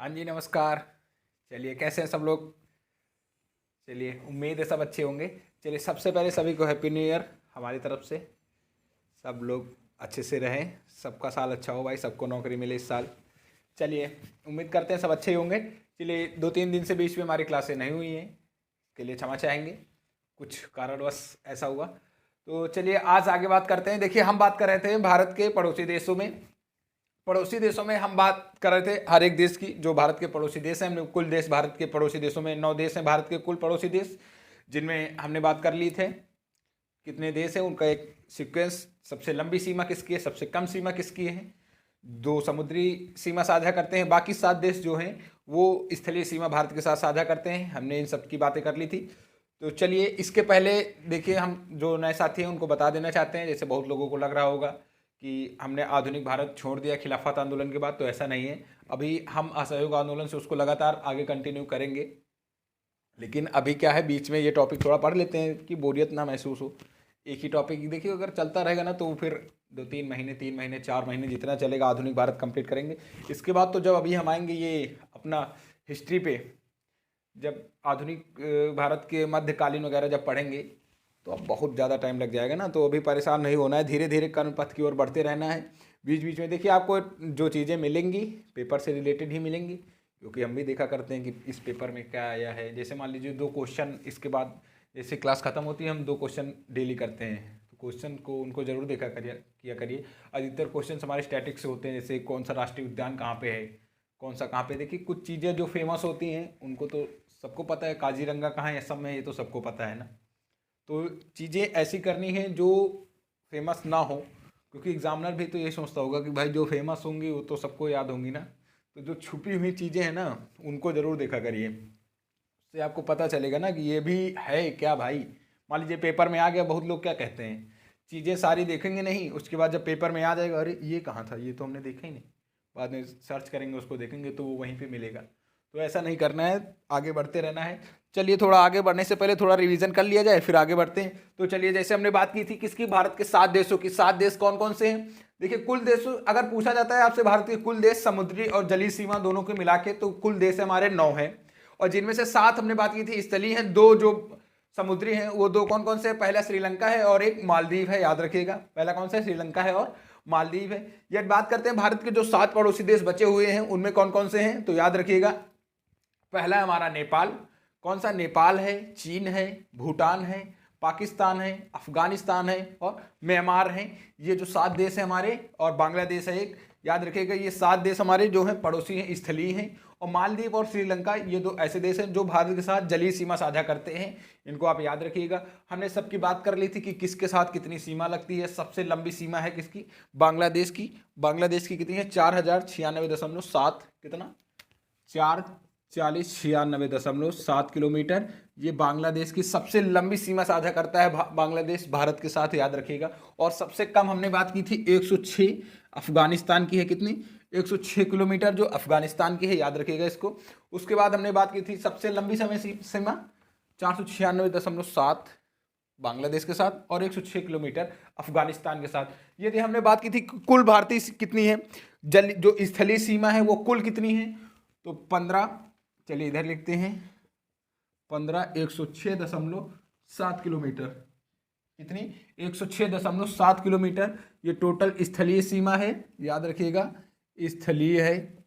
हाँ जी, नमस्कार। चलिए, कैसे हैं सब लोग? चलिए, उम्मीद है सब अच्छे होंगे। चलिए, सबसे पहले सभी को हैप्पी न्यू ईयर हमारी तरफ से। सब लोग अच्छे से रहें, सबका साल अच्छा हो भाई, सबको नौकरी मिले इस साल। चलिए, उम्मीद करते हैं सब अच्छे ही होंगे। चलिए, 2-3 दिन से बीच में हमारी क्लासें नहीं हुई हैं, के लिए क्षमा चाहेंगे, कुछ कारणवश ऐसा हुआ। तो चलिए, आज आगे बात करते हैं। देखिए, हम बात कर रहे थे भारत के पड़ोसी देशों में हम बात कर रहे थे हर एक देश की, जो भारत के पड़ोसी देश हैं। हमने कुल देश भारत के पड़ोसी देशों में 9 देश हैं भारत के कुल पड़ोसी देश, जिनमें हमने बात कर ली थे कितने देश हैं, उनका एक सीक्वेंस। सबसे लंबी सीमा किसकी है, सबसे कम सीमा किसकी है। 2 समुद्री सीमा साझा करते हैं, बाकी 7 देश जो हैं वो स्थलीय सीमा भारत के साथ साझा करते हैं। हमने इन सब की बातें कर ली थी। तो चलिए, इसके पहले देखिए, हम जो नए साथी हैं उनको बता देना चाहते हैं। जैसे बहुत लोगों को लग रहा होगा कि हमने आधुनिक भारत छोड़ दिया खिलाफत आंदोलन के बाद, तो ऐसा नहीं है। अभी हम असहयोग आंदोलन से उसको लगातार आगे कंटिन्यू करेंगे। लेकिन अभी क्या है, बीच में ये टॉपिक थोड़ा पढ़ लेते हैं कि बोरियत ना महसूस हो। एक ही टॉपिक देखिए, अगर चलता रहेगा ना तो फिर 2-3 महीने, 3 महीने, 4 महीने जितना चलेगा आधुनिक भारत कंप्लीट करेंगे। इसके बाद तो जब अभी हम आएंगे ये अपना हिस्ट्री पे, जब आधुनिक भारत के मध्यकालीन वगैरह जब पढ़ेंगे तो अब बहुत ज़्यादा टाइम लग जाएगा ना। तो अभी परेशान नहीं होना है, धीरे धीरे कर्म पथ की ओर बढ़ते रहना है। बीच बीच में देखिए, आपको जो चीज़ें मिलेंगी पेपर से रिलेटेड ही मिलेंगी, क्योंकि हम भी देखा करते हैं कि इस पेपर में क्या आया है। जैसे मान लीजिए 2 क्वेश्चन इसके बाद, जैसे क्लास ख़त्म होती है हम 2 क्वेश्चन डेली करते हैं, तो क्वेश्चन को उनको ज़रूर देखा किया करिए। अधिकतर क्वेश्चन हमारे स्टैटिक से होते हैं, जैसे कौन सा राष्ट्रीय उद्यान कहाँ पे है, कौन सा कहाँ पे। देखिए, कुछ चीज़ें जो फेमस होती हैं उनको तो सबको पता है, काजीरंगा कहाँ है असम में, ये तो सबको पता है ना। तो चीज़ें ऐसी करनी है जो फेमस ना हो, क्योंकि एग्जामिनर भी तो ये सोचता होगा कि भाई जो फेमस होंगी वो तो सबको याद होंगी ना। तो जो छुपी हुई चीज़ें हैं ना, उनको ज़रूर देखा करिए। उससे आपको पता चलेगा ना कि ये भी है क्या भाई। मान लीजिए पेपर में आ गया, बहुत लोग क्या कहते हैं, चीज़ें सारी देखेंगे नहीं, उसके बाद जब पेपर में आ जाएगा, अरे ये कहाँ था, ये तो हमने देखा ही नहीं। बाद में सर्च करेंगे, उसको देखेंगे तो वो वहीं पे मिलेगा। तो ऐसा नहीं करना है, आगे बढ़ते रहना है। चलिए, थोड़ा आगे बढ़ने से पहले थोड़ा रिवीजन कर लिया जाए, फिर आगे बढ़ते हैं। तो चलिए, जैसे हमने बात की थी किसकी, भारत के 7 देशों की। 7 देश कौन कौन से हैं? देखिए, कुल देशों अगर पूछा जाता है आपसे, भारत के कुल देश समुद्री और जलीय सीमा दोनों को मिला के, तो कुल देश हमारे 9 हैं। और जिनमें से 7 हमने बात की थी स्थलीय हैं, 2 जो समुद्री हैं। वो 2 कौन कौन से हैं? पहला श्रीलंका है और एक मालदीव है, याद रखिएगा। पहला कौन सा है? श्रीलंका है और मालदीव है। यह बात करते हैं भारत के जो 7 पड़ोसी देश बचे हुए हैं उनमें कौन कौन से हैं, तो याद रखिएगा। पहला है हमारा नेपाल। कौन सा? नेपाल है, चीन है, भूटान है, पाकिस्तान है, अफगानिस्तान है और म्यांमार है। ये जो 7 देश हैं हमारे, और बांग्लादेश है एक। याद रखिएगा, ये 7 देश हमारे जो हैं पड़ोसी हैं, स्थलीय हैं। और मालदीव और श्रीलंका, ये 2 ऐसे देश हैं जो भारत के साथ जलीय सीमा साझा करते हैं। इनको आप याद रखिएगा। हमने सबकी बात कर ली थी कि किसके साथ कितनी सीमा लगती है। सबसे लंबी सीमा है किसकी? बांग्लादेश की। बांग्लादेश की कितनी है? 4096.7, कितना? 44096.7 किलोमीटर। ये बांग्लादेश की सबसे लंबी सीमा साझा करता है बांग्लादेश भारत के साथ, याद रखिएगा। और सबसे कम हमने बात की थी 106 अफगानिस्तान की है। कितनी? 106 किलोमीटर जो अफगानिस्तान की है, याद रखिएगा इसको। उसके बाद हमने बात की थी सबसे लंबी समय सीमा 496.7 बांग्लादेश के साथ और 106 किलोमीटर अफगानिस्तान के साथ। यदि हमने बात की थी कुल भारतीय कितनी है, जल जो स्थलीय सीमा है वो कुल कितनी है, तो 15। चलिए, इधर लिखते हैं 15 106.7 किलोमीटर। कितनी? 106.7 किलोमीटर। ये टोटल स्थलीय सीमा है, याद रखिएगा। स्थलीय है,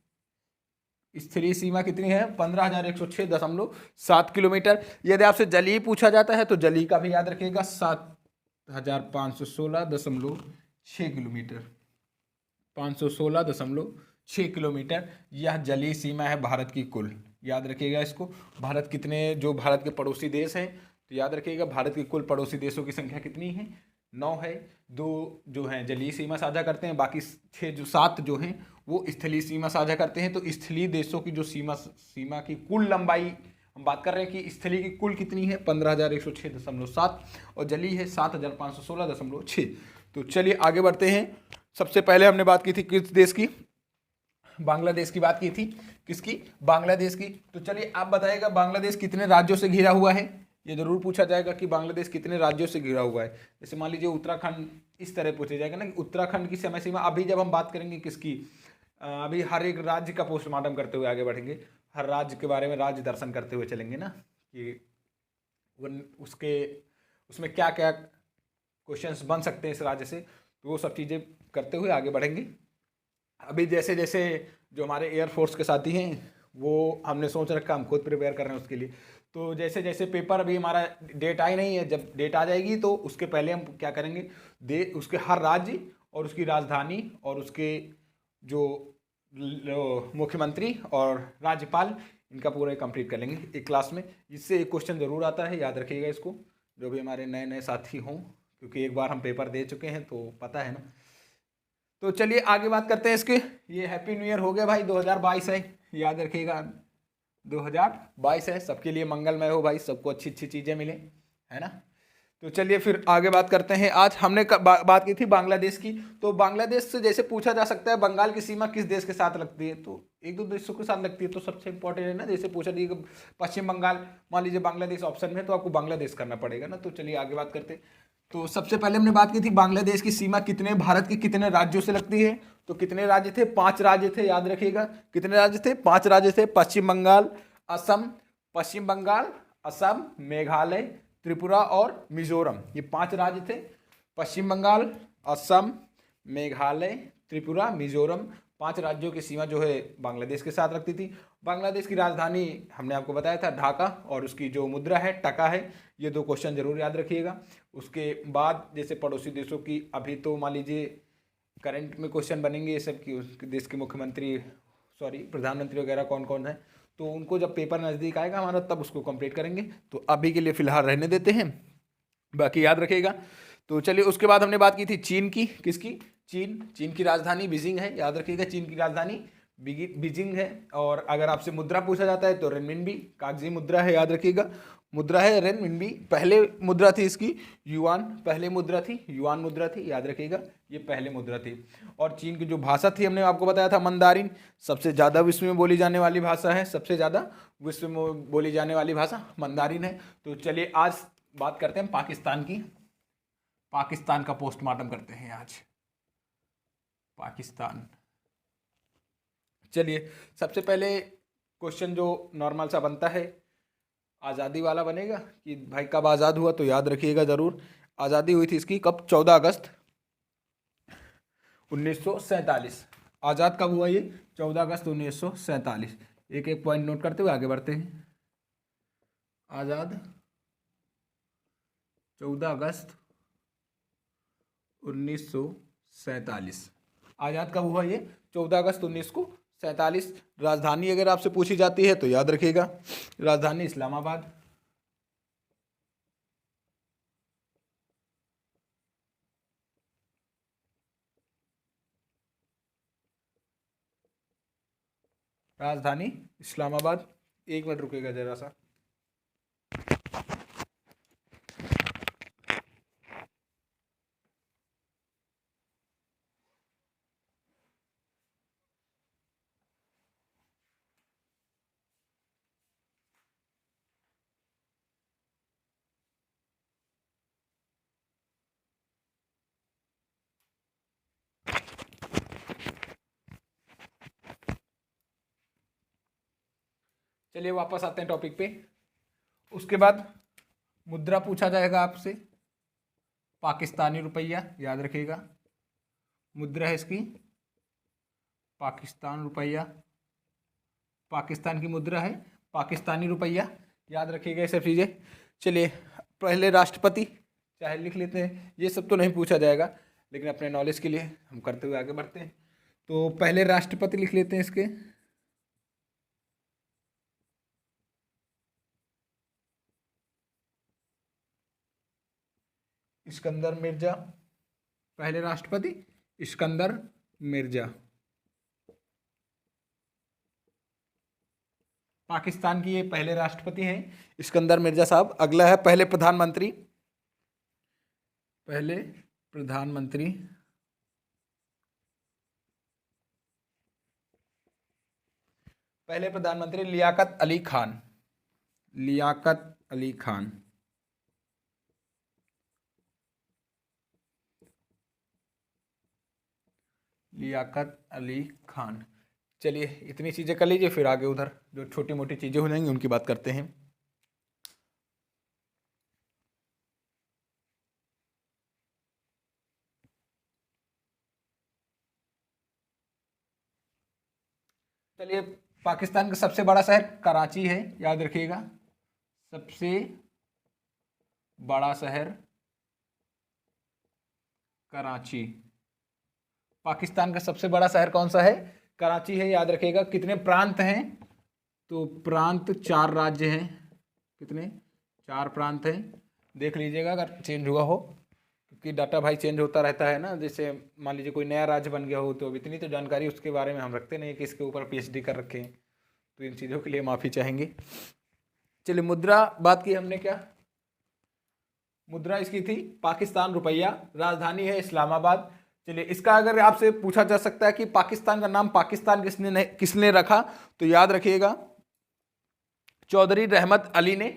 स्थलीय सीमा कितनी है? 15,106.7 किलोमीटर। यदि आपसे जलीय पूछा जाता है तो जलीय का भी याद रखिएगा, 7,516.6 किलोमीटर। 516.6 किलोमीटर यह जलीय सीमा है भारत की कुल, याद रखिएगा इसको। भारत कितने, जो भारत के पड़ोसी देश हैं, तो याद रखिएगा भारत के कुल पड़ोसी देशों की संख्या कितनी है? 9 है। 2 जो हैं जलीय सीमा साझा करते हैं, बाकी 7 जो हैं वो स्थलीय सीमा साझा करते हैं। तो स्थलीय देशों की जो सीमा की कुल लंबाई हम बात कर रहे हैं कि स्थलीय की कुल कितनी है? 15,106.7 और जलीय है 7,516.6। तो चलिए आगे बढ़ते हैं। सबसे पहले हमने बात की थी किस देश की? बांग्लादेश की बात की थी। किसकी? बांग्लादेश की। तो चलिए आप बताइएगा बांग्लादेश कितने राज्यों से घिरा हुआ है। ये जरूर पूछा जाएगा कि बांग्लादेश कितने राज्यों से घिरा हुआ है। जैसे मान लीजिए उत्तराखंड, इस तरह पूछा जाएगा ना कि उत्तराखंड की समय सीमा। अभी जब हम बात करेंगे किसकी, अभी हर एक राज्य का पोस्टमार्टम करते हुए आगे बढ़ेंगे, हर राज्य के बारे में राज्य दर्शन करते हुए चलेंगे ना, कि उसके उसमें क्या क्या क्वेश्चंस बन सकते हैं इस राज्य से, तो वो सब चीज़ें करते हुए आगे बढ़ेंगे। अभी जैसे जैसे जो हमारे एयरफोर्स के साथी हैं, वो हमने सोच रखा, हम खुद प्रिपेयर कर रहे हैं उसके लिए। तो जैसे जैसे पेपर, अभी हमारा डेट आई नहीं है, जब डेट आ जाएगी तो उसके पहले हम क्या करेंगे, उसके हर राज्य और उसकी राजधानी और उसके जो मुख्यमंत्री और राज्यपाल, इनका पूरा कंप्लीट कर लेंगे एक क्लास में। इससे एक क्वेश्चन जरूर आता है, याद रखिएगा इसको, जो भी हमारे नए नए साथी हों, क्योंकि एक बार हम पेपर दे चुके हैं तो पता है ना। तो चलिए आगे बात करते हैं इसके। ये हैप्पी न्यू ईयर हो गया भाई, 2022 है, याद रखिएगा 2022 है, सबके लिए मंगलमय हो भाई, सबको अच्छी अच्छी चीज़ें मिले, है ना। तो चलिए फिर आगे बात करते हैं। आज हमने बात की थी बांग्लादेश की। तो बांग्लादेश से जैसे पूछा जा सकता है, बंगाल की सीमा किस देश के साथ लगती है, तो एक दो देशों के साथ लगती है, तो सबसे इंपॉर्टेंट है ना, जैसे पूछा जाइए पश्चिम बंगाल, मान लीजिए बांग्लादेश ऑप्शन में, तो आपको बांग्लादेश करना पड़ेगा ना। तो चलिए आगे बात करते हैं। तो सबसे पहले हमने बात की थी बांग्लादेश की सीमा कितने भारत के कितने राज्यों से लगती है, तो कितने राज्य थे, 5 राज्य थे, याद रखिएगा कितने राज्य थे, 5 राज्य थे, पश्चिम बंगाल, असम, पश्चिम बंगाल, असम, मेघालय, त्रिपुरा और मिजोरम, ये 5 राज्य थे। पश्चिम बंगाल, असम, मेघालय, त्रिपुरा, मिजोरम, 5 राज्यों की सीमा जो है बांग्लादेश के साथ लगती थी। बांग्लादेश की राजधानी हमने आपको बताया था ढाका, और उसकी जो मुद्रा है टका है। ये 2 क्वेश्चन जरूर याद रखिएगा। उसके बाद जैसे पड़ोसी देशों की, अभी तो मान लीजिए करंट में क्वेश्चन बनेंगे ये सब की, उसके देश के मुख्यमंत्री, सॉरी प्रधानमंत्री वगैरह कौन कौन है, तो उनको जब पेपर नज़दीक आएगा हमारा तब उसको कंप्लीट करेंगे। तो अभी के लिए फिलहाल रहने देते हैं, बाकी याद रखिएगा। तो चलिए उसके बाद हमने बात की थी चीन की, किसकी, चीन की राजधानी बीजिंग है, याद रखिएगा चीन की राजधानी बीजिंग है। और अगर आपसे मुद्रा पूछा जाता है तो रेनमिनबी कागजी मुद्रा है, याद रखिएगा मुद्रा है रेनमिनबी। पहले मुद्रा थी इसकी युआन, पहले मुद्रा थी युआन मुद्रा थी, याद रखिएगा ये पहले मुद्रा थी। और चीन की जो भाषा थी हमने आपको बताया था मंदारिन, सबसे ज़्यादा विश्व में बोली जाने वाली भाषा है, सबसे ज़्यादा विश्व में बोली जाने वाली भाषा मंदारिन है। तो चलिए आज बात करते हैं पाकिस्तान की, पाकिस्तान का पोस्टमार्टम करते हैं आज, पाकिस्तान। चलिए सबसे पहले क्वेश्चन जो नॉर्मल सा बनता है, आज़ादी वाला बनेगा कि भाई कब आज़ाद हुआ, तो याद रखिएगा ज़रूर, आज़ादी हुई थी इसकी कब, 14 अगस्त 1947। आज़ाद कब हुआ ये, 14 अगस्त 1947। एक एक पॉइंट नोट करते हुए आगे बढ़ते हैं। आज़ाद 14 अगस्त 1947। आज़ाद कब हुआ ये, 14 अगस्त 1947। राजधानी अगर आपसे पूछी जाती है तो याद रखिएगा राजधानी इस्लामाबाद। राजधानी इस्लामाबाद। एक मिनट रुकेगा जरा सा। चलिए वापस आते हैं टॉपिक पे। उसके बाद मुद्रा पूछा जाएगा आपसे, पाकिस्तानी रुपया, याद रखिएगा मुद्रा है इसकी पाकिस्तान रुपया, पाकिस्तान की मुद्रा है पाकिस्तानी रुपया, याद रखिएगा ये सब चीज़ें। चलिए पहले राष्ट्रपति, चाहे लिख लेते हैं, ये सब तो नहीं पूछा जाएगा, लेकिन अपने नॉलेज के लिए हम करते हुए आगे बढ़ते हैं। तो पहले राष्ट्रपति लिख लेते हैं इसके, इस्कंदर मिर्जा, पहले राष्ट्रपति इस्कंदर मिर्जा। पाकिस्तान की ये पहले राष्ट्रपति हैं इस्कंदर मिर्जा साहब। अगला है पहले प्रधानमंत्री, पहले प्रधानमंत्री पहले प्रधानमंत्री लियाकत अली खान, लियाकत अली खान। लियाकत अली खान। चलिए इतनी चीज़ें कर लीजिए, फिर आगे उधर जो छोटी मोटी चीज़ें हो जाएंगी उनकी बात करते हैं। चलिए, पाकिस्तान का सबसे बड़ा शहर कराची है, याद रखिएगा। सबसे बड़ा शहर कराची। पाकिस्तान का सबसे बड़ा शहर कौन सा है? कराची है, याद रखिएगा। कितने प्रांत हैं? तो प्रांत 4 राज्य हैं। कितने? 4 प्रांत हैं। देख लीजिएगा अगर चेंज हुआ हो, क्योंकि डाटा भाई चेंज होता रहता है ना। जैसे मान लीजिए कोई नया राज्य बन गया हो, तो अब इतनी तो जानकारी उसके बारे में हम रखते नहीं कि इसके ऊपर पीएचडी कर रखे हैं, तो इन चीज़ों के लिए माफ़ी चाहेंगे। चलिए, मुद्रा बात की हमने, क्या मुद्रा इसकी थी? पाकिस्तान रुपया। राजधानी है इस्लामाबाद। चलिए, इसका अगर आपसे पूछा जा सकता है कि पाकिस्तान का नाम पाकिस्तान किसने रखा, तो याद रखिएगा चौधरी रहमत अली ने।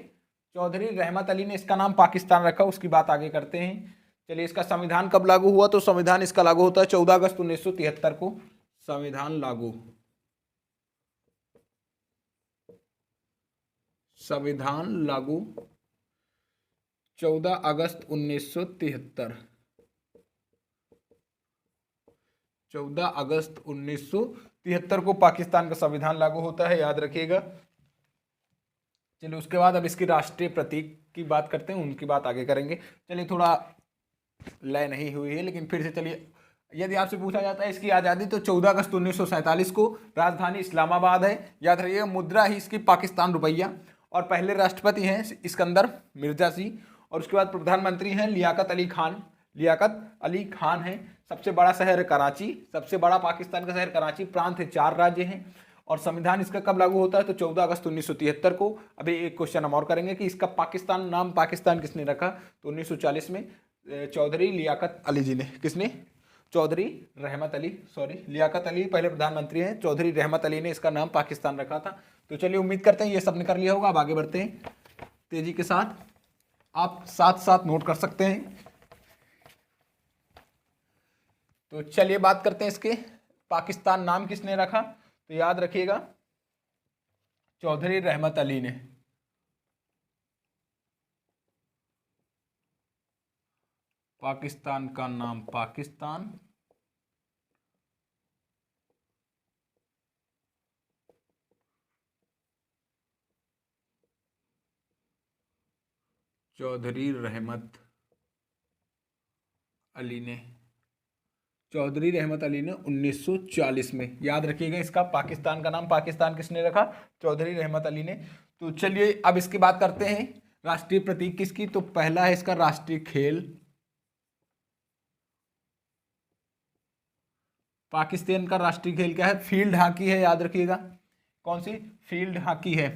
चौधरी रहमत अली ने इसका नाम पाकिस्तान रखा, उसकी बात आगे करते हैं। चलिए, इसका संविधान कब लागू हुआ? तो संविधान इसका लागू होता है 14 अगस्त 1973 को। संविधान लागू, संविधान लागू 14 अगस्त 1973। 14 अगस्त 1973 को पाकिस्तान का संविधान लागू होता है, याद रखिएगा। चलिए, उसके बाद अब इसकी राष्ट्रीय प्रतीक की बात करते हैं, उनकी बात आगे करेंगे। चलिए, थोड़ा लय नहीं हुई है, लेकिन फिर से चलिए, यदि आपसे पूछा जाता है इसकी आज़ादी, तो 14 अगस्त 1947 को। राजधानी इस्लामाबाद है, याद रखिएगा। मुद्रा ही इसकी पाकिस्तान रुपया। और पहले राष्ट्रपति हैं सिकंदर मिर्जा सिंह। और उसके बाद प्रधानमंत्री हैं लियाकत अली खान। लियाकत अली खान है। सबसे बड़ा शहर है कराची। सबसे बड़ा पाकिस्तान का शहर कराची। प्रांत है 4 राज्य हैं। और संविधान इसका कब लागू होता है? तो 14 अगस्त 1973 को। अभी एक क्वेश्चन हम और करेंगे कि इसका पाकिस्तान नाम पाकिस्तान किसने रखा? तो 1940 में चौधरी लियाकत अली जी ने। किसने? चौधरी रहमत अली, सॉरी लियाकत अली पहले प्रधानमंत्री हैं, चौधरी रहमत अली ने इसका नाम पाकिस्तान रखा था। तो चलिए, उम्मीद करते हैं ये सबने कर लिया होगा। अब आगे बढ़ते हैं तेजी के साथ, आप साथ साथ नोट कर सकते हैं। तो चलिए बात करते हैं इसके, पाकिस्तान नाम किसने रखा? तो याद रखिएगा चौधरी रहमत अली ने। पाकिस्तान का नाम पाकिस्तान चौधरी रहमत अली ने। चौधरी रहमत अली ने 1940 में। याद रखिएगा, इसका पाकिस्तान का नाम पाकिस्तान किसने रखा? चौधरी रहमत अली ने। तो चलिए अब इसकी बात करते हैं, राष्ट्रीय प्रतीक किसकी? तो पहला है इसका राष्ट्रीय खेल। पाकिस्तान का राष्ट्रीय खेल क्या है? फील्ड हॉकी है, याद रखिएगा। कौन सी? फील्ड हॉकी है।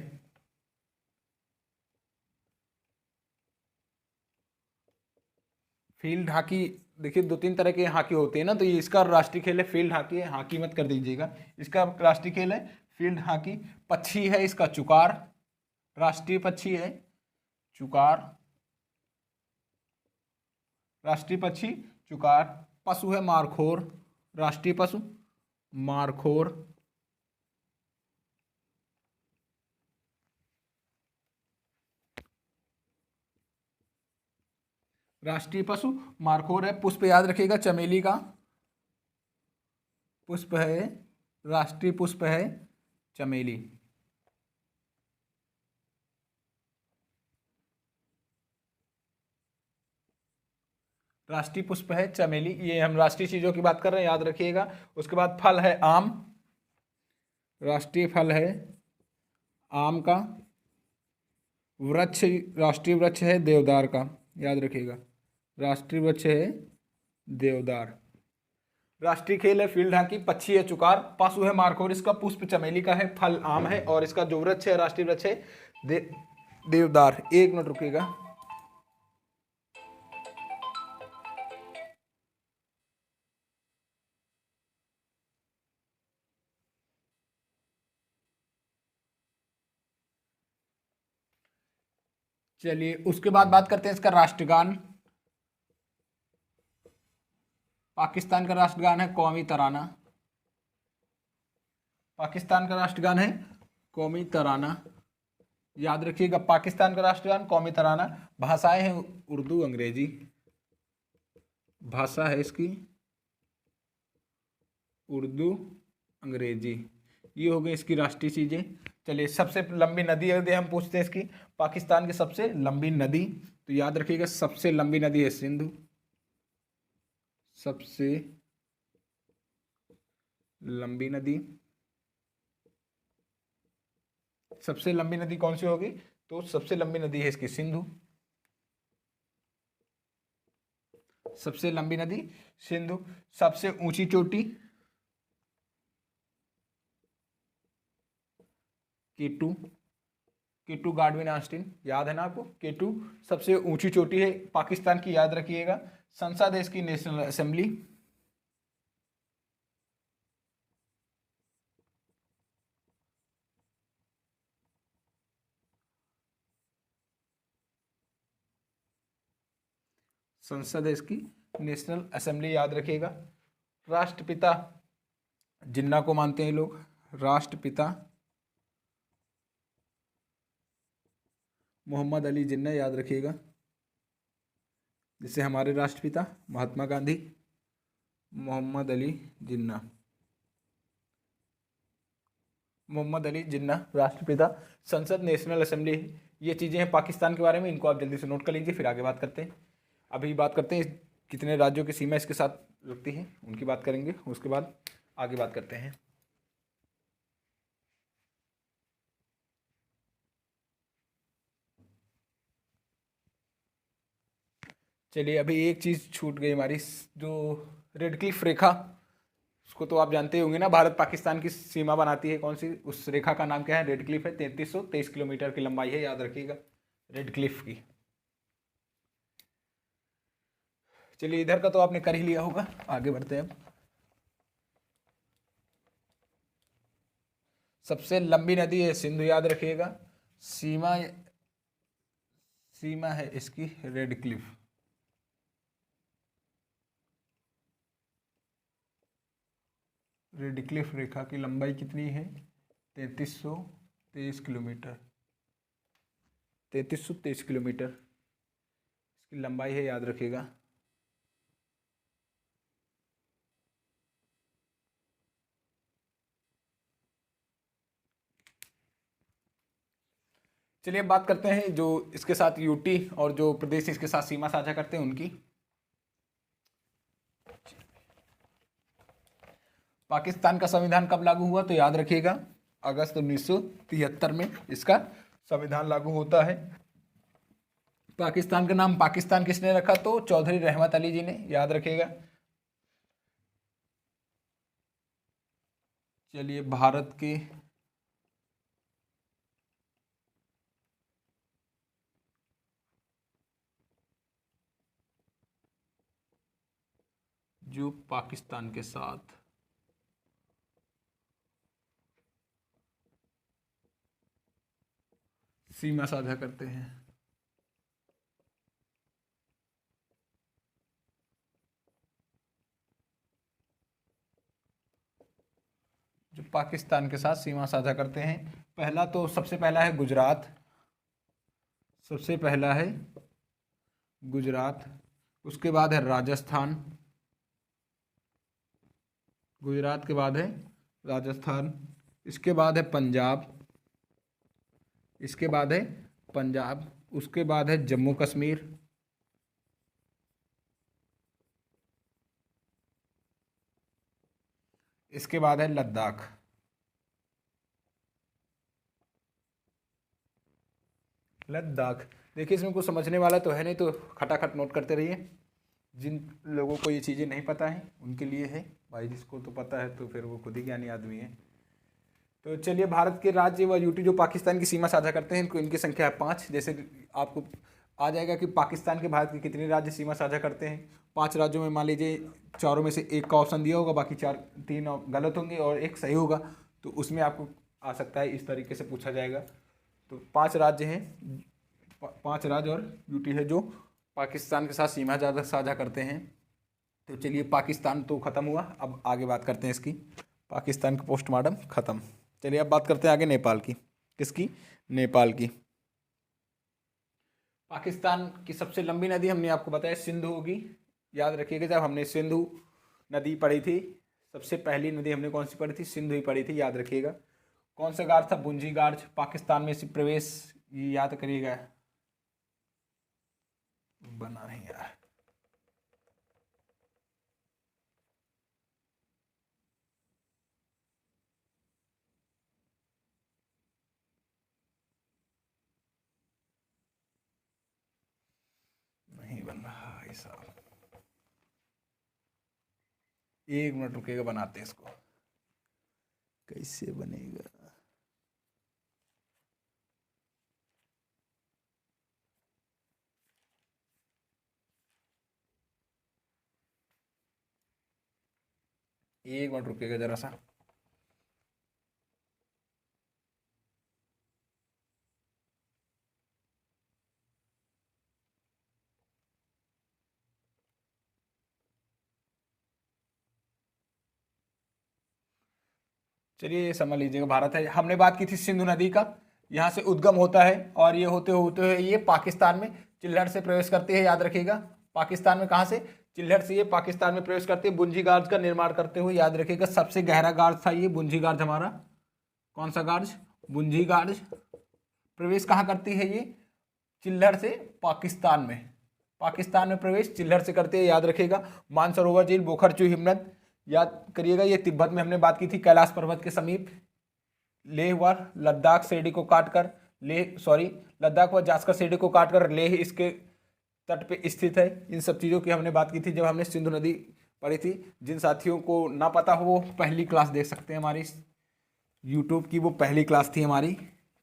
फील्ड हॉकी, देखिए 2-3 तरह के हॉकी होते हैं ना, तो ये इसका राष्ट्रीय खेल है फील्ड हॉकी है। हॉकी मत कर दीजिएगा, इसका राष्ट्रीय खेल है फील्ड हॉकी। पक्षी है इसका चुकार। राष्ट्रीय पक्षी है चुकार। राष्ट्रीय पक्षी चुकार। पशु है मारखोर। राष्ट्रीय पशु मारखोर। राष्ट्रीय पशु मारखोर है। पुष्प याद रखिएगा चमेली का पुष्प है, राष्ट्रीय पुष्प है चमेली। राष्ट्रीय पुष्प है चमेली। ये हम राष्ट्रीय चीजों की बात कर रहे हैं, याद रखिएगा। उसके बाद फल है आम। राष्ट्रीय फल है आम का। वृक्ष, राष्ट्रीय वृक्ष है देवदार का, याद रखिएगा। राष्ट्रीय वृक्ष है देवदार। राष्ट्रीय खेल है फील्ड हॉकी। पक्षी है चुकार। पशु है मारखोर। इसका पुष्प चमेली का है। फल आम है। और इसका जो वृक्ष है, राष्ट्रीय वृक्ष है देवदार। 1 मिनट रुकिएगा। चलिए, उसके बाद बात करते हैं इसका राष्ट्रगान। पाकिस्तान का राष्ट्रगान है कौमी तराना। पाकिस्तान का राष्ट्रगान है कौमी तराना, याद रखिएगा, पाकिस्तान का राष्ट्रगान कौमी तराना। भाषाएं हैं उर्दू अंग्रेजी, भाषा है इसकी उर्दू अंग्रेजी, ये हो गई इसकी राष्ट्रीय चीज़ें। चलिए सबसे लंबी नदी यदि हम पूछते हैं इसकी, पाकिस्तान की सबसे लंबी नदी, तो याद रखिएगा सबसे लंबी नदी है सिंधु, सबसे लंबी नदी। सबसे लंबी नदी कौन सी होगी, तो सबसे लंबी नदी है इसकी सिंधु, सबसे लंबी नदी सिंधु। सबसे ऊंची चोटी केटू, केटू गाडविन ऑस्टिन, याद है ना आपको केटू, सबसे ऊंची चोटी है पाकिस्तान की, याद रखिएगा। संसद है इसकी नेशनल असेंबली, संसद है इसकी नेशनल असेंबली, याद रखिएगा। राष्ट्रपिता जिन्ना को मानते हैं लोग, राष्ट्रपिता मोहम्मद अली जिन्ना, याद रखिएगा। जैसे हमारे राष्ट्रपिता महात्मा गांधी, मोहम्मद अली जिन्ना, मोहम्मद अली जिन्ना राष्ट्रपिता। संसद नेशनल असेंबली, ये चीज़ें हैं पाकिस्तान के बारे में, इनको आप जल्दी से नोट कर लीजिए, फिर आगे बात करते हैं। अभी बात करते हैं कितने राज्यों की सीमा इसके साथ लगती है, उनकी बात करेंगे, उसके बाद आगे बात करते हैं। चलिए अभी एक चीज़ छूट गई हमारी, जो रेड क्लिफ रेखा, उसको तो आप जानते होंगे ना, भारत पाकिस्तान की सीमा बनाती है कौन सी, उस रेखा का नाम क्या है, रेड क्लिफ है। 3323 किलोमीटर की लंबाई है, याद रखिएगा रेड क्लिफ की। चलिए इधर का तो आपने कर ही लिया होगा, आगे बढ़ते हैं अब। सबसे लंबी नदी है सिंधु, याद रखिएगा। सीमा, सीमा है इसकी रेड क्लिफ, रेड क्लिफ रेखा की लंबाई कितनी है, 3323 किलोमीटर, 3323 किलोमीटर इसकी लंबाई है, याद रखिएगा। चलिए अब बात करते हैं जो इसके साथ यूटी और जो प्रदेश इसके साथ सीमा साझा करते हैं उनकी। पाकिस्तान का संविधान कब लागू हुआ, तो याद रखिएगा अगस्त 1973 में इसका संविधान लागू होता है। पाकिस्तान का नाम पाकिस्तान किसने रखा, तो चौधरी रहमत अली जी ने, याद रखिएगा। चलिए भारत के जो पाकिस्तान के साथ सीमा साझा करते हैं, जो पाकिस्तान के साथ सीमा साझा करते हैं, पहला तो सबसे पहला है गुजरात, सबसे पहला है गुजरात, उसके बाद है राजस्थान, गुजरात के बाद है राजस्थान, इसके बाद है पंजाब, इसके बाद है पंजाब, उसके बाद है जम्मू कश्मीर, इसके बाद है लद्दाख। लद्दाख, देखिए इसमें कुछ समझने वाला तो है नहीं, तो खटाखट नोट करते रहिए। जिन लोगों को ये चीज़ें नहीं पता है उनके लिए है भाई, जिसको तो पता है तो फिर वो खुद ही ज्ञानी आदमी है। तो चलिए भारत के राज्य व यूटी जो पाकिस्तान की सीमा साझा करते हैं, इनको इनकी संख्या है 5। जैसे आपको आ जाएगा कि पाकिस्तान के भारत के कितने राज्य सीमा साझा करते हैं, 5 राज्यों में मान लीजिए चारों में से एक का ऑप्शन दिया होगा, बाकी 3 गलत होंगे और एक सही होगा, तो उसमें आपको आ सकता है इस तरीके से पूछा जाएगा। तो 5 राज्य हैं, 5 राज्य और यूटी है जो पाकिस्तान के साथ सीमा ज़्यादा साझा करते हैं। तो चलिए पाकिस्तान तो ख़त्म हुआ, अब आगे बात करते हैं इसकी। पाकिस्तान का पोस्टमार्टम खत्म। चलिए अब बात करते हैं आगे नेपाल की। किसकी? नेपाल की। पाकिस्तान की सबसे लंबी नदी हमने आपको बताया सिंधु होगी, याद रखिएगा। जब हमने सिंधु नदी पढ़ी थी, सबसे पहली नदी हमने कौन सी पढ़ी थी? सिंधु ही पढ़ी थी, याद रखिएगा। कौन सा गार्ज था? बुंजी गार्ज। पाकिस्तान में से प्रवेश, ये याद करिएगा। बना नहीं यार, नहीं बन रहा ऐसा। 1 मिनट रुकेगा, बनाते हैं इसको। कैसे बनेगा? एक मिनट रुकेगा जरा सा। चलिए ये समझ लीजिएगा, भारत है। हमने बात की थी सिंधु नदी का, यहाँ से उद्गम होता है और ये होते होते हुए ये पाकिस्तान में चिल्हट से प्रवेश करती है, याद रखिएगा। पाकिस्तान में कहाँ से? चिल्हट से ये पाकिस्तान में प्रवेश करती है, बुंजी गार्ज का निर्माण करते हुए, याद रखिएगा। सबसे गहरा गार्ज था ये बुंजी गार्ज हमारा। कौन सा गार्ज? बुंजी गार्ज। प्रवेश कहाँ करती है ये? चिल्हट से पाकिस्तान में। पाकिस्तान में प्रवेश चिल्हट से करते हैं, याद रखिएगा। मानसरोवर झील, बोखरचू हिमनद, याद करिएगा। ये तिब्बत में हमने बात की थी, कैलाश पर्वत के समीप। लेह व लद्दाख शिरडी को काटकर, लद्दाख व जास्कर शिरडी को काटकर लेह इसके तट पे स्थित है। इन सब चीज़ों की हमने बात की थी जब हमने सिंधु नदी पढ़ी थी। जिन साथियों को ना पता हो वो पहली क्लास देख सकते हैं हमारी यूट्यूब की। वो पहली क्लास थी हमारी,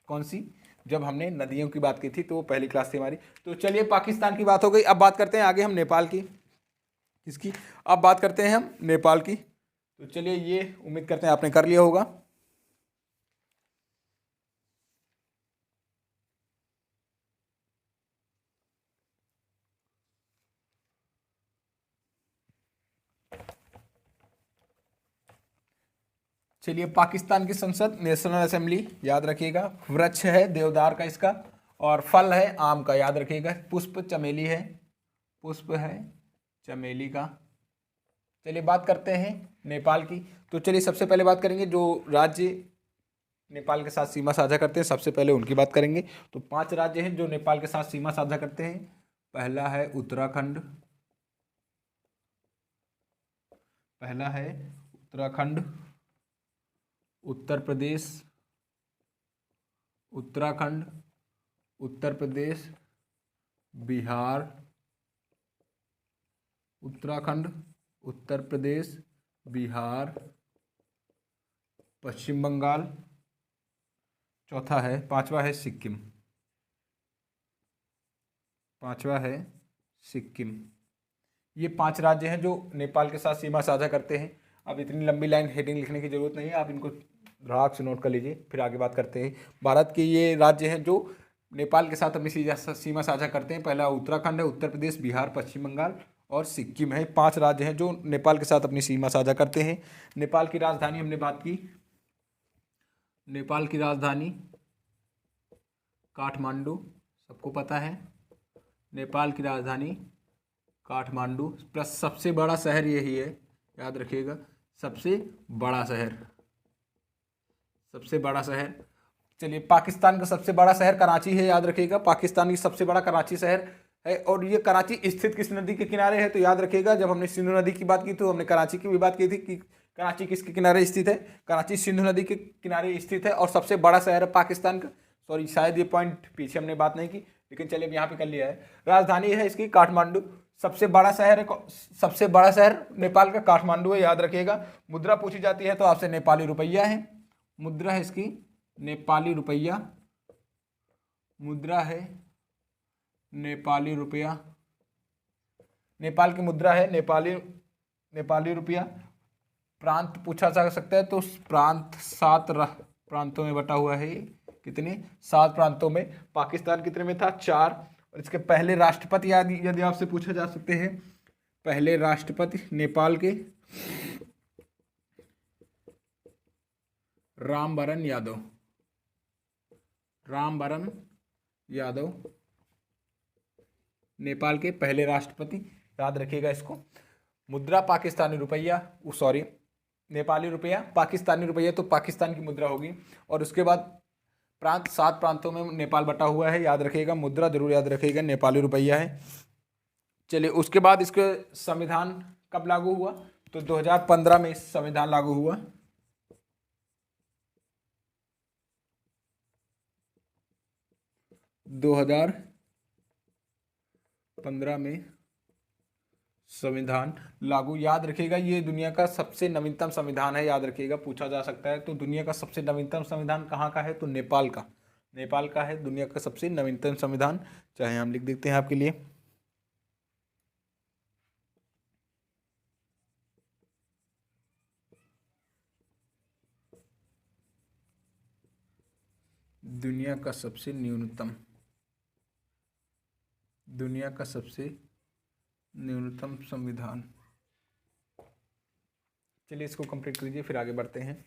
कौन सी? जब हमने नदियों की बात की थी तो वो पहली क्लास थी हमारी। तो चलिए पाकिस्तान की बात हो गई, अब बात करते हैं आगे हम नेपाल की। किसकी? अब बात करते हैं हम नेपाल की। तो चलिए, ये उम्मीद करते हैं आपने कर लिया होगा। चलिए, पाकिस्तान की संसद, नेशनल असेंबली, याद रखिएगा। वृक्ष है देवदार का इसका, और फल है आम का, याद रखिएगा। पुष्प चमेली है, पुष्प है चमेली का। चलिए बात करते हैं नेपाल की। तो चलिए सबसे पहले बात करेंगे जो राज्य नेपाल के साथ सीमा साझा करते हैं, सबसे पहले उनकी बात करेंगे। तो 5 राज्य हैं जो नेपाल के साथ सीमा साझा करते हैं। पहला है उत्तराखंड, उत्तर प्रदेश, उत्तराखंड, उत्तर प्रदेश, बिहार, उत्तराखंड, उत्तर प्रदेश, बिहार, पश्चिम बंगाल, पांचवा है सिक्किम, ये 5 राज्य हैं जो नेपाल के साथ सीमा साझा करते हैं। अब इतनी लंबी लाइन हेडिंग लिखने की जरूरत नहीं है, आप इनको राख से नोट कर लीजिए, फिर आगे बात करते हैं। भारत के ये राज्य हैं जो नेपाल के साथ अपनी सीमा साझा करते हैं। पहला उत्तराखंड है, उत्तर प्रदेश, बिहार, पश्चिम बंगाल और सिक्किम है। 5 राज्य हैं जो नेपाल के साथ अपनी सीमा साझा करते हैं। नेपाल की राजधानी हमने बात की, नेपाल की राजधानी काठमांडू, सबको पता है। नेपाल की राजधानी काठमांडू, प्लस सबसे बड़ा शहर यही है, याद रखिएगा। सबसे बड़ा शहर। चलिए, पाकिस्तान का सबसे बड़ा शहर कराची है, याद रखिएगा। पाकिस्तान की सबसे बड़ा कराची शहर है। और ये कराची स्थित किस नदी के किनारे है? तो याद रखिएगा, जब हमने सिंधु नदी की बात की तो हमने कराची की भी बात की थी कि कराची किसके किनारे स्थित है? कराची सिंधु नदी के किनारे स्थित है और सबसे बड़ा शहर है पाकिस्तान का। सॉरी, शायद ये पॉइंट पीछे हमने बात नहीं की, लेकिन चलिए अब यहाँ पे कर लिया है। राजधानी है इसकी काठमांडू। सबसे बड़ा शहर नेपाल का काठमांडू है, याद रखिएगा। मुद्रा पूछी जाती है तो आपसे नेपाली रुपया है, मुद्रा है इसकी नेपाली रुपया, मुद्रा है नेपाली रुपया। नेपाल की मुद्रा है नेपाली रुपया। प्रांत पूछा जा सकता है तो प्रांत 7 प्रांतों में बटा हुआ है। कितने? 7 प्रांतों में। पाकिस्तान कितने में था? 4। और इसके पहले राष्ट्रपति यदि आपसे पूछा जा सकते हैं, पहले राष्ट्रपति नेपाल के रामवरण यादव, रामवरण यादव नेपाल के पहले राष्ट्रपति, याद रखिएगा इसको। मुद्रा पाकिस्तानी रुपया, सॉरी नेपाली रुपया, पाकिस्तानी रुपया तो पाकिस्तान की मुद्रा होगी। और उसके बाद प्रांत, 7 प्रांतों में नेपाल बटा हुआ है, याद रखिएगा। मुद्रा जरूर याद रखिएगा, नेपाली रुपया है। चलिए, उसके बाद इसके संविधान कब लागू हुआ? तो 2015 में संविधान लागू हुआ। 2015 में संविधान लागू, याद रखिएगा। ये दुनिया का सबसे नवीनतम संविधान है, याद रखिएगा, पूछा जा सकता है। तो दुनिया का सबसे नवीनतम संविधान कहाँ का है? तो नेपाल का, नेपाल का है दुनिया का सबसे नवीनतम संविधान। चाहे हम लिख देते हैं आपके लिए। दुनिया का सबसे न्यूनतम, दुनिया का सबसे न्यूनतम संविधान। चलिए, इसको कंप्लीट कीजिए, फिर आगे बढ़ते हैं।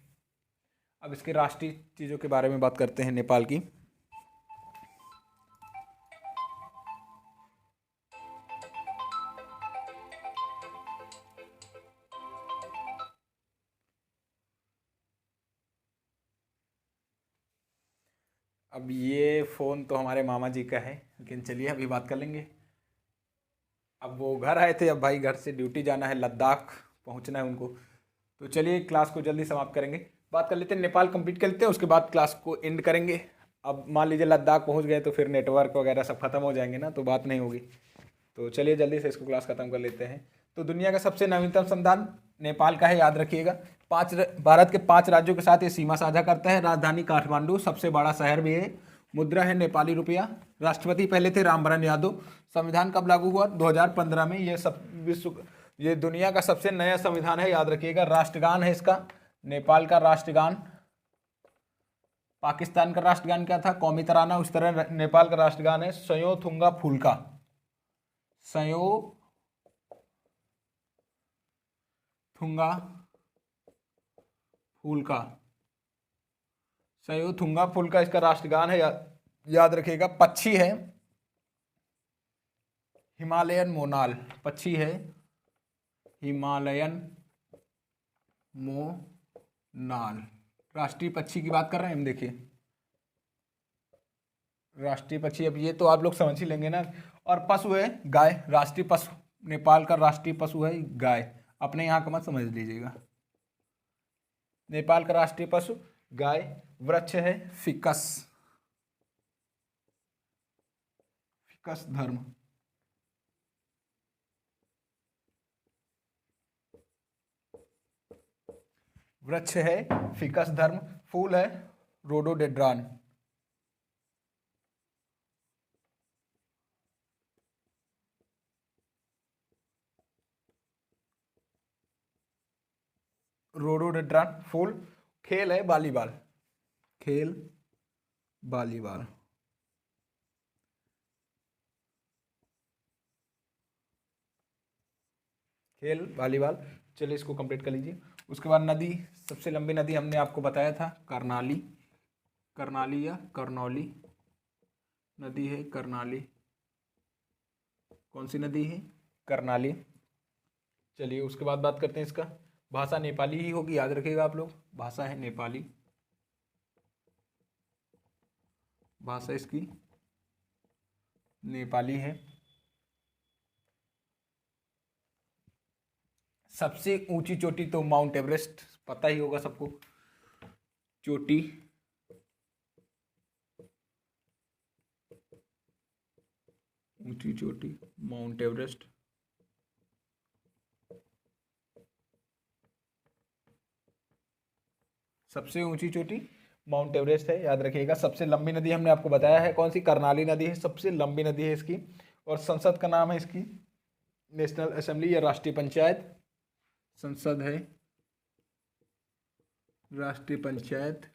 अब इसके राष्ट्रीय चीज़ों के बारे में बात करते हैं नेपाल की। अब ये फ़ोन तो हमारे मामा जी का है, लेकिन चलिए अभी बात कर लेंगे। अब वो घर आए थे, अब भाई घर से ड्यूटी जाना है, लद्दाख पहुंचना है उनको। तो चलिए क्लास को जल्दी समाप्त करेंगे, बात कर लेते हैं, नेपाल कंप्लीट कर लेते हैं, उसके बाद क्लास को एंड करेंगे। अब मान लीजिए लद्दाख पहुंच गए तो फिर नेटवर्क वगैरह सब खत्म हो जाएंगे ना, तो बात नहीं होगी। तो चलिए जल्दी से इसको क्लास खत्म कर लेते हैं। तो दुनिया का सबसे नवीनतम संविधान नेपाल का है, याद रखिएगा। भारत के 5 राज्यों के साथ ये सीमा साझा करता है। राजधानी काठमांडू, सबसे बड़ा शहर भी है। मुद्रा है नेपाली रुपया। राष्ट्रपति पहले थे रामवरण यादव। संविधान कब लागू हुआ? 2015 में। ये दुनिया का सबसे नया संविधान है, याद रखिएगा। राष्ट्रगान है इसका नेपाल का राष्ट्रगान। पाकिस्तान का राष्ट्रगान क्या था? कौमी तराना। उस तरह नेपाल का राष्ट्रगान है सयो थुंगा फुल्का, सयो थुंगा फुल्का, सयो थुंगा फुल्का इसका राष्ट्रगान है, याद रखिएगा। पक्षी है हिमालयन मोनाल, पक्षी है हिमालयन मोनाल। राष्ट्रीय पक्षी की बात कर रहे हैं हम, देखिए राष्ट्रीय पक्षी, अब ये तो आप लोग समझ ही लेंगे ना। और पशु है गाय, राष्ट्रीय पशु, नेपाल का राष्ट्रीय पशु है गाय, अपने यहाँ का मत समझ लीजिएगा। नेपाल का राष्ट्रीय पशु गाय। वृक्ष है फिकस, फिकस धर्म। वृक्ष है फिकस धर्म। फूल है रोडोडेड्रान, रोडोडेड्रान फूल। खेल है वॉलीबॉल, खेल वॉलीबॉल। खेल वॉलीबॉल। चलिए इसको कंप्लीट कर लीजिए। उसके बाद नदी, सबसे लंबी नदी हमने आपको बताया था कर्नाली, कर्नाली या करनौली नदी है कर्नाली। कौन सी नदी है? कर्नाली। चलिए उसके बाद बात करते हैं इसका। भाषा नेपाली ही होगी, याद रखिएगा आप लोग। भाषा है नेपाली, भाषा इसकी नेपाली है। सबसे ऊंची चोटी तो माउंट एवरेस्ट, पता ही होगा सबको। चोटी ऊंची चोटी माउंट एवरेस्ट। सबसे ऊंची चोटी माउंट एवरेस्ट है, याद रखिएगा। सबसे लंबी नदी हमने आपको बताया है कौन सी? कर्नाली नदी है, सबसे लंबी नदी है इसकी। और संसद का नाम है इसकी नेशनल असेंबली या राष्ट्रीय पंचायत। संसद है राष्ट्रीय पंचायत।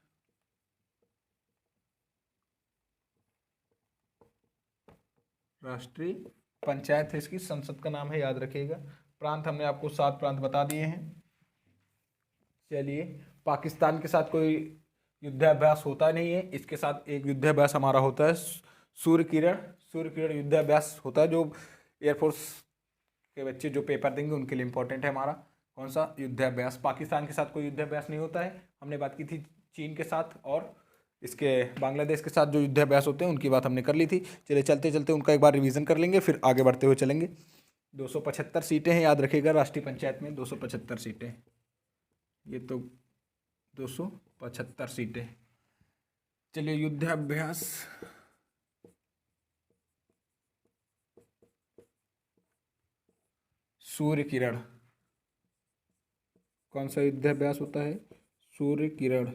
राष्ट्रीय पंचायत है इसकी, संसद का नाम है, याद रखिएगा। प्रांत हमने आपको 7 प्रांत बता दिए हैं। चलिए पाकिस्तान के साथ कोई युद्धाभ्यास होता नहीं है। इसके साथ एक युद्धाभ्यास हमारा होता है सूर्य किरण। सूर्य किरण युद्धाभ्यास होता है, जो एयरफोर्स के बच्चे जो पेपर देंगे उनके लिए इंपॉर्टेंट है हमारा। कौन सा? युद्धाभ्यास। पाकिस्तान के साथ कोई युद्धाभ्यास नहीं होता है। हमने बात की थी चीन के साथ और इसके बांग्लादेश के साथ जो युद्धाभ्यास होते हैं उनकी बात हमने कर ली थी। चलिए चलते चलते उनका एक बार रिवीजन कर लेंगे, फिर आगे बढ़ते हुए चलेंगे। 275 सीटें हैं, याद रखिएगा, राष्ट्रीय पंचायत में 275 सीटें। ये तो 275 सीटें। चलिए युद्धाभ्यास, सूर्य किरण। कौन सा युद्धाभ्यास होता है? सूर्य किरण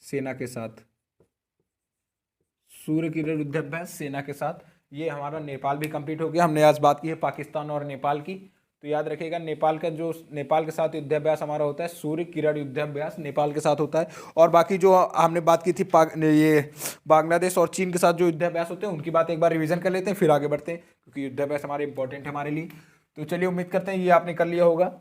सेना के साथ। सूर्य किरण युद्धाभ्यास सेना के साथ। ये हमारा नेपाल भी कंप्लीट हो गया। हमने आज बात की है पाकिस्तान और नेपाल की, तो याद रखिएगा नेपाल का जो नेपाल के साथ युद्धाभ्यास हमारा होता है सूर्य किरण युद्धाभ्यास नेपाल के साथ होता है। और बाकी जो हमने बात की थी ये बांग्लादेश और चीन के साथ जो युद्धाभ्यास होते हैं उनकी बात एक बार रिवीजन कर लेते हैं, फिर आगे बढ़ते हैं, क्योंकि युद्धाभ्यास हमारे इंपॉर्टेंट है हमारे लिए। तो चलिए उम्मीद करते हैं ये आपने कर लिया होगा।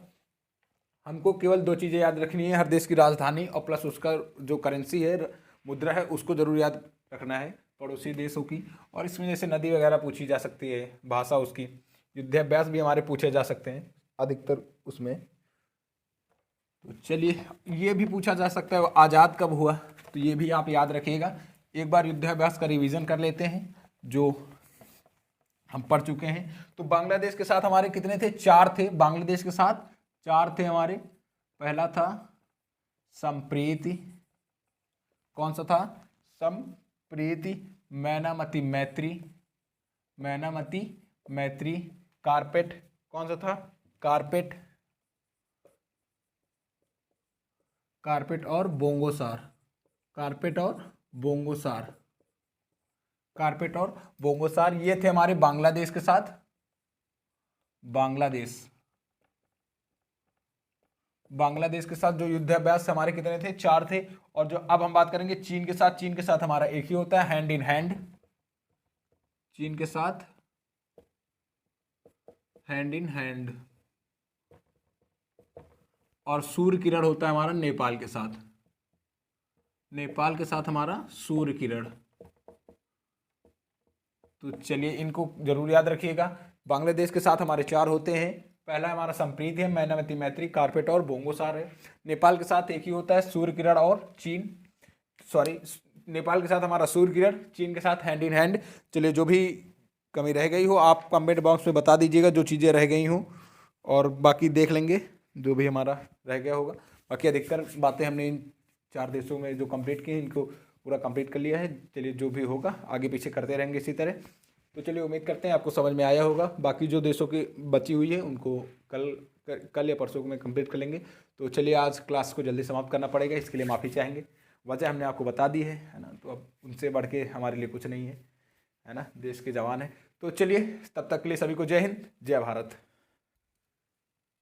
हमको केवल 2 चीज़ें याद रखनी है, हर देश की राजधानी और प्लस उसका जो करेंसी है, मुद्रा है, उसको जरूर याद रखना है, पड़ोसी देशों की। और इसमें जैसे नदी वगैरह पूछी जा सकती है, भाषा उसकी, युद्धाभ्यास भी हमारे पूछे जा सकते हैं अधिकतर उसमें। तो चलिए ये भी पूछा जा सकता है आज़ाद कब हुआ, तो ये भी आप याद रखिएगा। एक बार युद्धाभ्यास का रिवीजन कर लेते हैं जो हम पढ़ चुके हैं। तो बांग्लादेश के साथ हमारे कितने थे? 4 थे। बांग्लादेश के साथ 4 थे हमारे। पहला था संप्रीति। कौन सा था? संप्रीति। मैनामती मैत्री। मैनामती मैत्री। कारपेट। कौन सा था? कारपेट। कारपेट और बोंगोसार। कारपेट और बोंगोसार। कारपेट और बोंगोसार ये थे हमारे बांग्लादेश के साथ। बांग्लादेश के साथ जो युद्धाभ्यास हमारे कितने थे? 4 थे। और जो अब हम बात करेंगे चीन के साथ, चीन के साथ हमारा एक ही होता है, हैंड इन हैंड। चीन के साथ हैंड इन हैंड। और सूर्य किरण होता है हमारा नेपाल के साथ। नेपाल के साथ हमारा सूर्य किरण। तो चलिए इनको जरूर याद रखिएगा। बांग्लादेश के साथ हमारे 4 होते हैं। पहला हमारा संप्रीति है, मैनामती मैत्री, कारपेट और बोंगोसार है। नेपाल के साथ एक ही होता है, सूर्य किरण और चीन। नेपाल के साथ हमारा सूर्य किरण, चीन के साथ हैंड इन हैंड। चलिए जो भी कमी रह गई हो आप कमेंट बॉक्स में बता दीजिएगा, जो चीज़ें रह गई हों, और बाकी देख लेंगे जो भी हमारा रह गया होगा। बाकी अधिकतर बातें हमने इन 4 देशों में जो कंप्लीट की हैं इनको पूरा कंप्लीट कर लिया है। चलिए जो भी होगा आगे पीछे करते रहेंगे इसी तरह। तो चलिए उम्मीद करते हैं आपको समझ में आया होगा। बाकी जो देशों की बची हुई है उनको कल या परसों में कंप्लीट कर लेंगे। तो चलिए आज क्लास को जल्दी समाप्त करना पड़ेगा, इसके लिए माफ़ी चाहेंगे। वजह हमने आपको बता दी है ना, तो अब उनसे बढ़ के हमारे लिए कुछ नहीं है ना, देश के जवान हैं। तो चलिए तब तक के लिए सभी को जय हिंद, जय भारत।